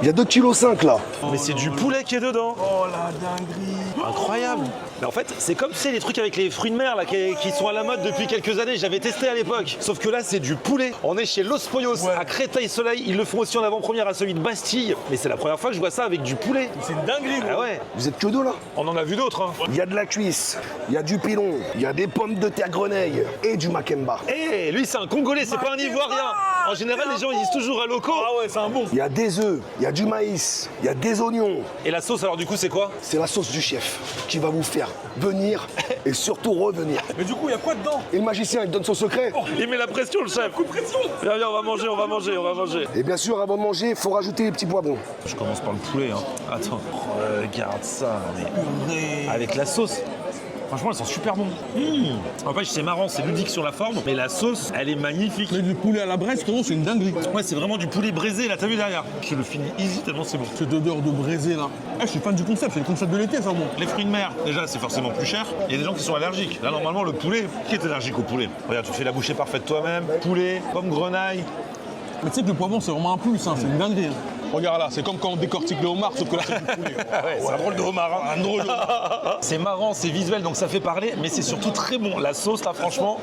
Il y a 2,5 kg là. Mais c'est du poulet qui est dedans. Oh la dinguerie. Incroyable. Mais en fait, c'est comme, tu sais, les trucs avec les fruits de mer là, qui sont à la mode depuis quelques années. J'avais testé à l'époque. Sauf que là, c'est du poulet. On est chez Los Pollos, à Créteil-Soleil. Ils le font aussi en avant-première à celui de Bastille. Mais c'est la première fois que je vois ça avec du poulet. C'est une dinguerie, Ah gros. ouais. Vous êtes que deux là? On en a vu d'autres, hein. Il y a de la cuisse, il y a du pilon, il y a des pommes de terre grenaille et du makemba. Eh, lui, c'est un Congolais, c'est pas un Ivoirien. En général, les gens ils disent toujours à locaux. Ah ouais, c'est un bon. Il y a des œufs, il y a du maïs, il y a des oignons. Et la sauce, alors du coup, c'est quoi? C'est la sauce du chef qui va vous faire venir et surtout revenir. Mais du coup, il y a quoi dedans? Et le magicien, il donne son secret. Il met la pression, le chef. Coup de pression. Viens, viens, on va manger, on va manger, on va manger. Et bien sûr, avant de manger, il faut rajouter les petits poivrons. Je commence par le poulet, hein. Attends, regarde ça. Purée. Avec la sauce. Franchement, elles sont super bons. En fait, c'est marrant, c'est ludique sur la forme, mais la sauce, elle est magnifique. Mais du poulet à la Brest, gros, c'est une dinguerie. Ouais, c'est vraiment du poulet braisé, là, t'as vu derrière? Je le finis easy tellement c'est bon. Cette odeur de braisé là. Eh, je suis fan du concept, c'est le concept de l'été, ça, bon. Les fruits de mer, déjà, c'est forcément plus cher. Il y a des gens qui sont allergiques. Là, normalement, le poulet, qui est allergique au poulet? Regarde, tu fais la bouchée parfaite toi-même. Poulet, pomme grenaille. Mais tu sais que le poivron, c'est vraiment un plus, hein, c'est une dinguerie. hein. Regarde là, c'est comme quand on décortique le homard, sauf que là, c'est du poulet. Ah ouais, c'est un drôle de homard. Hein. Un drôle de homard. C'est marrant, c'est visuel, donc ça fait parler, mais c'est surtout très bon. La sauce, là, franchement.